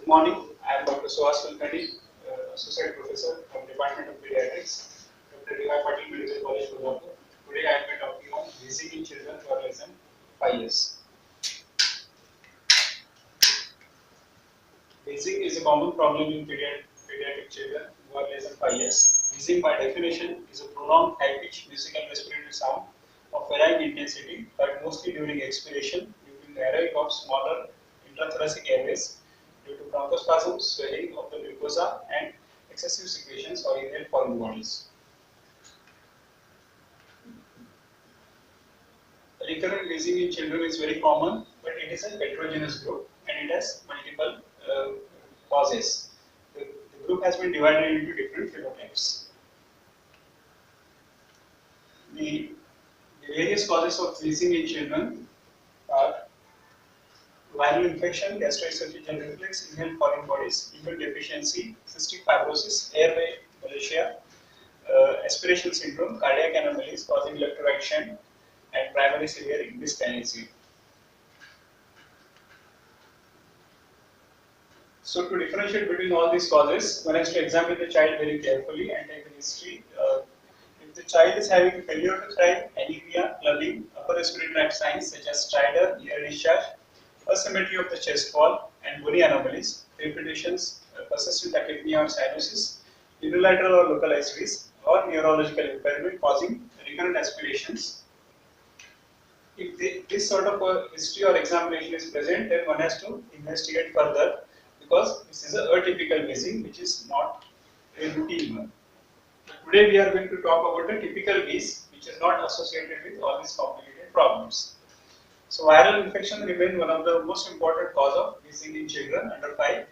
Good morning. I am Dr. Suhas Kulkarni, Associate Professor from Department of Pediatrics, Dr. D.Y. Patil Medical College, Kolhapur. Today I will be talking on wheezing in children who are less than 5 years. Wheezing is a common problem in pediatric children who are less than 5 years. Wheezing, by definition, is a prolonged high-pitched musical respiratory sound of varying intensity, but mostly during expiration due to narrowing of smaller intrathoracic airways due to bronchospasm, swelling of the mucosa, and excessive secretions or inhaled foreign bodies. Recurrent wheezing in children is very common, but it is a heterogeneous group and it has multiple causes. The group has been divided into different phenotypes. The various causes of wheezing in children are viral infection, gastroesophageal reflux, inhaled foreign bodies, immune deficiency, cystic fibrosis, airway malacia, aspiration syndrome, cardiac anomalies causing electrolyte shunt, and primary severe dyskinesia. So to differentiate between all these causes, one has to examine the child very carefully and take a history. If the child is having failure to thrive, anemia, clubbing, upper respiratory tract signs such as stridor, ear discharge, asymmetry of the chest wall, and bony anomalies, repetitions, persistent tachypnea or cyanosis, unilateral or localized wheeze, or neurological impairment causing recurrent aspirations. If this sort of a history or examination is present, then one has to investigate further because this is a atypical wheezing which is not a routine one. Today we are going to talk about the typical wheeze which is not associated with all these complicated problems. So viral infection remains one of the most important cause of wheezing in children under 5.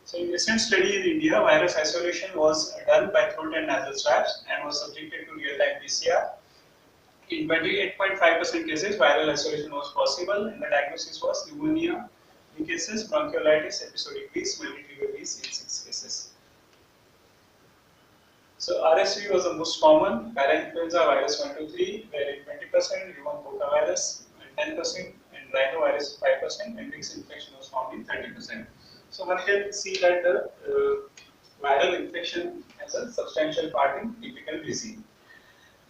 So in recent study in India, virus isolation was done by throat and nasal swabs and was subjected to real-time PCR. In 28.5% cases, viral isolation was possible and the diagnosis was pneumonia, cases, bronchiolitis, episodic wheeze, multi-trigger wheeze in 6 cases. So RSV was the most common, parainfluenza virus 1 to 3, wherein 20%, human rotavirus 10%, and rhinovirus 5%, and mixed infection was found in 30%. So one can see that the viral infection has a substantial part in typical wheezing.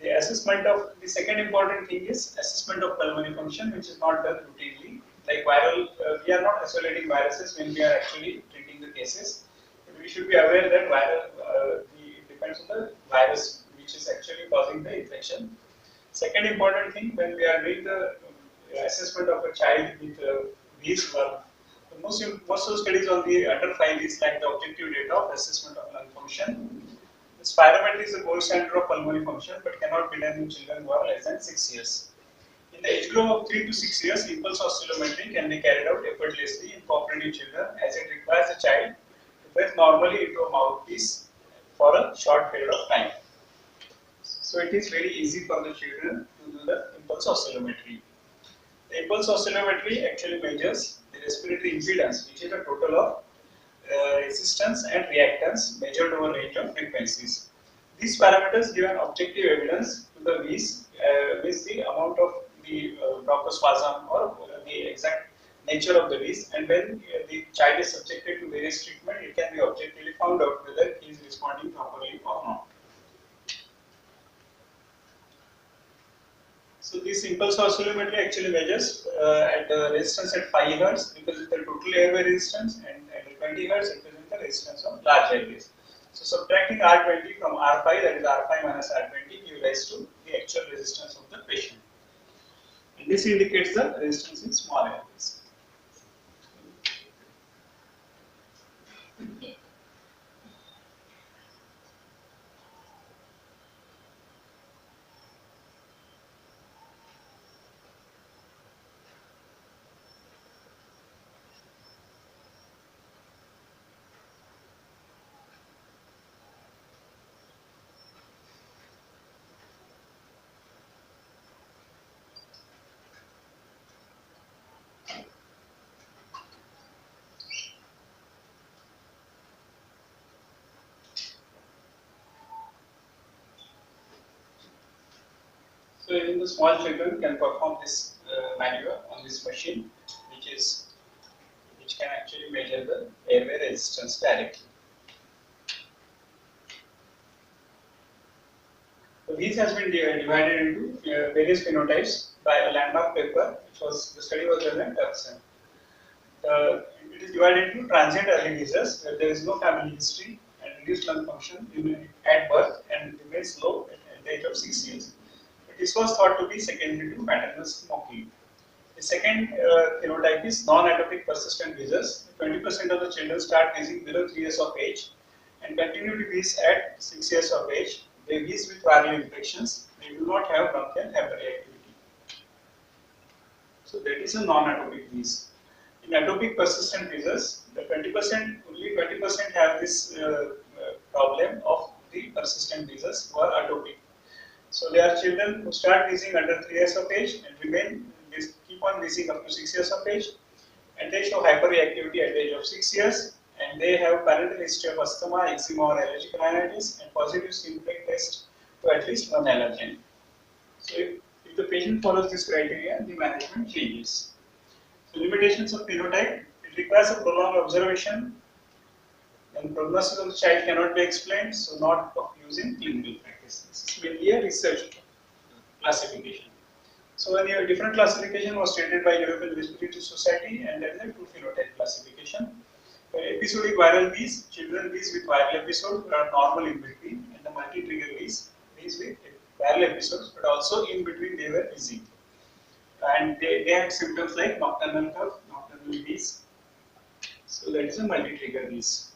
The assessment of the second important thing is assessment of pulmonary function, which is not done routinely. Like viral, we are not isolating viruses when we are actually treating the cases. But we should be aware that viral it depends on the virus which is actually causing the infection. Second important thing, when we are doing the assessment of a child with wheeze work, most of the studies on the under 5 is like the objective data of assessment of lung function. The spirometry is the gold standard of pulmonary function but cannot be done in children who are less than 6 years. In the age group of 3 to 6 years, impulse oscillometry can be carried out effortlessly in cooperative children as it requires a child to breathe normally into a mouthpiece for a short period of time. So it is very easy for the children to do the impulse oscillometry. The impulse oscillometry actually measures the respiratory impedance, which is a total of resistance and reactance measured over range of frequencies. These parameters give an objective evidence to the wheeze, with the amount of the bronchospasm or the exact nature of the wheeze, and when the child is subjected to various treatment, it can be objectively found out whether he is responding properly or not. So this impulse oscillometry actually measures at the resistance at 5 Hz, represents the total airway resistance, and at 20 Hz represents the resistance of large airways. So subtracting R20 from R5, that is R5 minus R20, gives rise to the actual resistance of the patient. And this indicates the resistance in small airways. So even the small children can perform this maneuver on this machine, which can actually measure the airway resistance directly. So these has been divided into various phenotypes by a landmark paper, which was the study was done at Tucson. It is divided into transient early disease, where there is no family history and reduced lung function at birth and remains low at the age of 6 years. This was thought to be secondary to maternal smoking. The second phenotype is non-atopic persistent wheezers. 20% of the children start wheezing below 3 years of age and continue to wheeze at 6 years of age. They wheeze with viral infections. They do not have bronchial hyperreactivity. So that is a non-atopic wheeze. In atopic persistent wheezers, the 20% only 20% have this problem of the persistent wheezers who are atopic. So they are children who start wheezing under 3 years of age and keep on wheezing up to 6 years of age, and they show hyperreactivity at the age of 6 years, and they have parental history of asthma, eczema or allergic rhinitis and positive skin plaque test to at least one allergen. So if the patient follows this criteria, the management changes. So limitations of phenotype, it requires a prolonged observation, and prognosis of the child cannot be explained, so not of use in clinical practice. This is mainly a research classification. So a different classification was stated by European Respiratory Society, and that is a two phenotype classification. Episodic viral wheeze, children wheeze with viral episodes but are normal in between, and the multi-trigger wheeze with viral episodes but also in between they were wheezing. And they had symptoms like nocturnal cough, nocturnal wheeze. So that is a multi-trigger wheeze.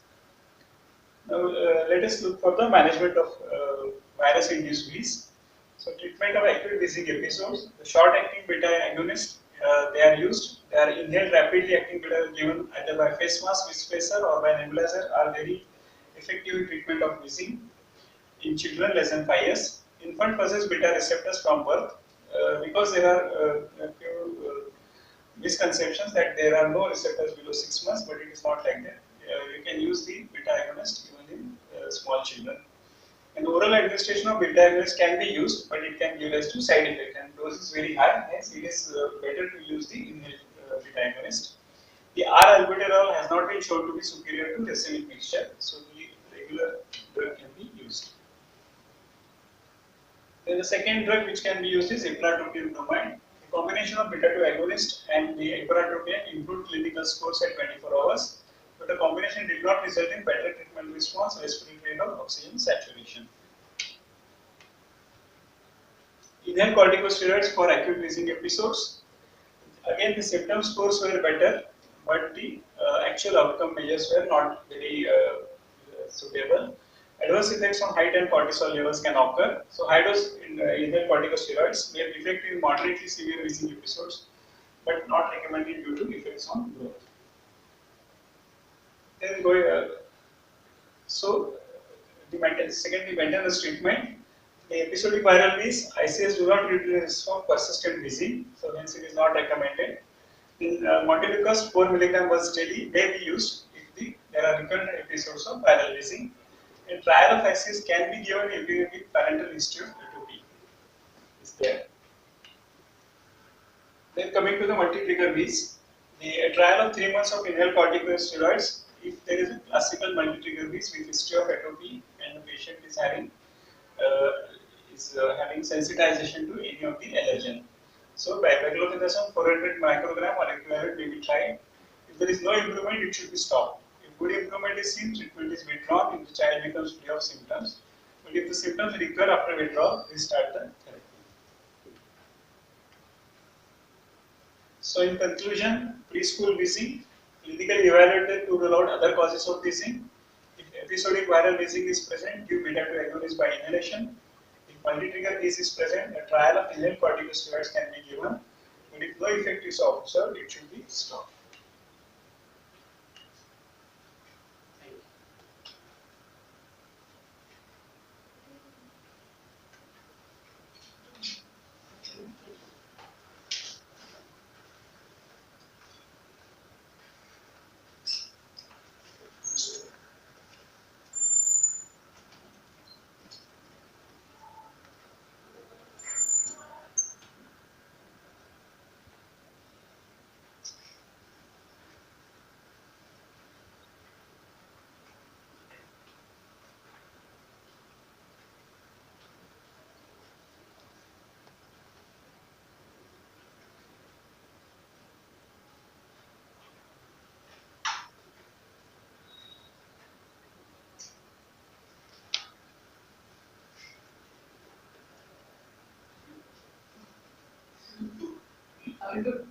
Now let us look for the management of virus-induced wheeze. So treatment of acute wheezing episodes, the short-acting beta agonist, they are used. They are inhaled rapidly acting beta given either by face mask, with spacer or by nebulizer are very effective in treatment of wheezing. In children less than 5 years, infant possess beta receptors from birth because there are a few misconceptions that there are no receptors below 6 months, but it is not like that. You can use the beta agonist even in small children. And oral administration of beta agonist can be used, but it can give rise to side effect, and dose is very high. Hence, it is better to use the inhaled beta agonist. The R-albuterol has not been shown to be superior to racemic mixture, so the regular drug can be used. Then the second drug which can be used is ipratropium bromide. The combination of beta-2 agonist and the ipratropium improved clinical scores at 24 hours, but the combination did not result in better treatment response, respiratory or oxygen saturation. Inhaled corticosteroids for acute wheezing episodes. Again, the symptom scores were better, but the actual outcome measures were not very suitable. Adverse effects on height and cortisol levels can occur. So high dose inhaled corticosteroids may be effective in moderately severe wheezing episodes, but not recommended due to effects on growth. Then the maintenance treatment. The episodic viral wheeze, ICS do not reduce for persistent wheezing, so hence it is not recommended. In Montelukast, 4 mg once daily may be used if there are recurrent episodes of viral wheezing. A trial of ICS can be given if with parental history of atopy is there. Then coming to the multi-trigger wheeze, a trial of 3 months of inhaled corticosteroids if there is a classical multi-trigger wheeze with history of atopy and the patient is having sensitization to any of the allergen. So paclitaxel 400 microgram or equivalent may be tried. If there is no improvement, it should be stopped. If good improvement is seen, treatment is withdrawn if the child becomes free of symptoms. But if the symptoms recur after withdrawal, restart the therapy. So in conclusion, preschool wheezing, clinically evaluated to rule out other causes of wheezing. If episodic viral wheezing is present, give beta-2 agonist by inhalation. If multi-trigger wheeze is present, a trial of inhaled corticosteroids can be given. But if no effect is observed, it should be stopped. into